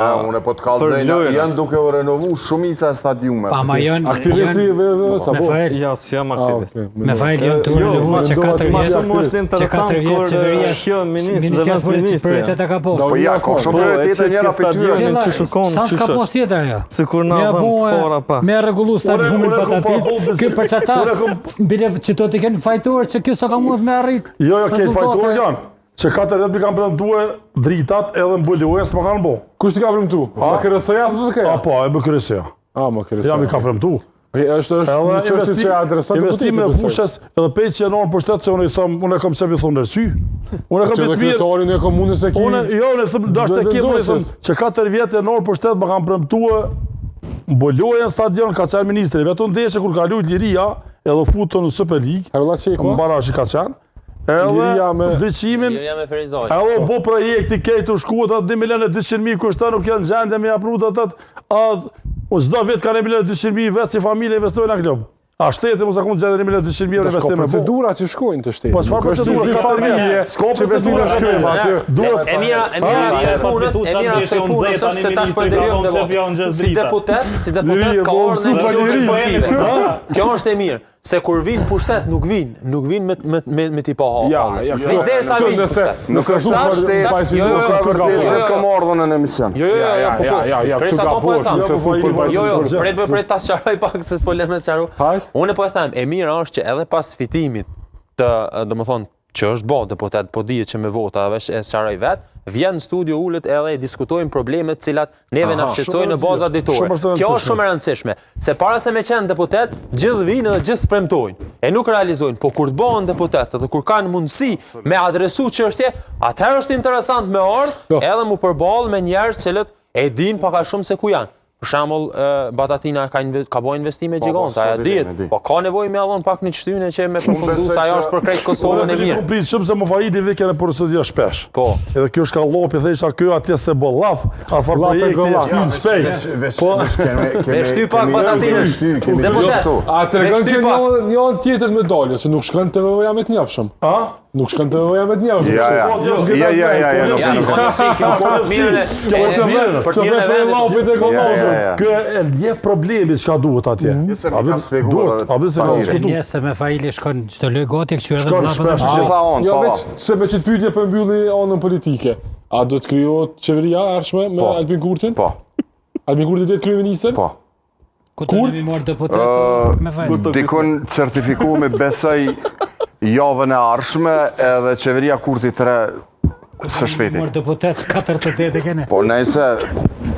Unë po të kallëzojnë, janë duke u renovu shumica e stadiume. Ama janë... Aktivisti dhe sabo? Ja, si jam aktivist. Me fajl janë të renovu që 4 vjetë qeveria Ministrias Prioritet ka posë. Po ja, ka shumë prioritete njëra për tyre. Sa s'ka posë tjetër ajo? Sikur na vëm fora pas. Me rregullu stadiumin patatis, ky për çata bile që do të kenë fajtor që ky s'ka mund me arrit. Jo, ke fajtor janë. Që 40 mi kanë premtue dritat edhe mbulues s'ma kanë bo. Kush t'i ka premtu? Ma kërësëja dhe ke? Po, e më kërësëja. Ma kërësëja. Ja mi ka premtu. Është një qështë që e adresat të investimin e fushës edhe 5 janor për shtetë që unë e kam se vi thonë nërsy. Unë e kam bitë mirë. Që dhe kryetarin e komunës e ki? Jo, unë e thëmë, dashtë e kemë, unë e thëmë, që 4 vjetë janor për shtetë më kanë premtue mbulues në stadion ka qenë ministri. Vetë ndeshe kur ka lujt Liria edhe futën në Super League, në barashi ka qenë. Edhe dyqimin, edhe bo projekti kejtë u shkuat atë 1.200.000 kushta nuk janë gjendje me aprut atët, çdo vit ka 1.200.000 vetë si familje investojnë në klub. A shteti mos akon gjendje 1.200.000 euro investime. Ka procedura që shkojnë të shteti. Po çfarë procedura? Ka familje, s'ka procedura shkojnë aty. Duhet se tash po derion si deputet ka orën sportive. Kjo është e mirë. Se kur vinë pushtet, nuk vinë me t'i pa hapa. Veç derisa vinë pushtet. Nuk është vërtet kam ardhën në emision. Presa to po e thamë. Pret ta sqaroj pak se s'po lem me sqaru. Unë po e them, e mira është që edhe pas fitimit të, domethënë, që është bë deputet, po dihet që me vota vesh e sqaroj vet, vjen në studio ulët edhe diskutojnë problemet cilat neve na shqetësojnë në baza ditore. Kjo është shumë e rëndësishme, se para se me qenë deputet, gjithë vinë dhe gjithë premtojnë, e nuk realizojnë, po kur të bëhen deputet dhe kur kanë mundësi me adresu çështje, atëherë është interesant me ardh edhe mu përballë me njerëz cilët e dinë pak a shumë se ku janë. Për shembull, Batatina ka bëu investime gjigante, ajo dihet, po ka nevojë me avon pak një çtyne që me përfundu sa ajo është për krejt Kosovën e mirë. Komplet shumë se Mofaidi vjen në procedur shpesh. Po. Edhe kjo është ka llopi thjesht ky atje se bollaf, afër projektit shtyn shpejt. Po, me shty pak Batatinën. Deputet. A tregon ti një tjetër me dalë, se nuk shkon TV-ja me të njofshëm. A? Nuk shkon TV-ja me të njofshëm. Kjo e njeh problemi çka duhet atje. Njeh se me Faili shkon çdo lloj gati këtu edhe në jo veç se me çit pyetje po mbylli anën politike. A do të krijohet qeveria ardhshme me Albin Kurtin? Po. Albin Kurti do të kryeministër? Po. Ku do të marr deputet me Faili? Dikon certifikuar me besoj javën e ardhshme edhe qeveria Kurti 3 së shpejti. Mor deputet 48 e kene. Po nëse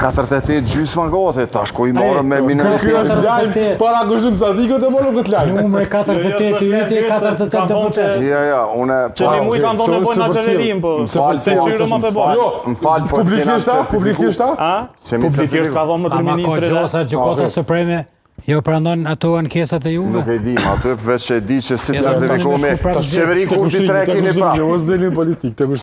48 gjysma gati, tash ku i morëm me minoritet. Para kushtim Sadikut e morëm këtë lajm. Numër 48 yti 48 deputet. Ja, unë që një mujt kanë thonë me bojnë në qeverim, po se qyrë më për bojnë. Jo, publikisht a? Publikisht ka thonë më të ministre. Ama ko gjosa Gjykata Supreme, jo pranon ato ankesat e Juve? Nuk e dim, ato veç e di që si certifikohemi qeveri Kurti 3 keni pra. Jo, zëllin politik,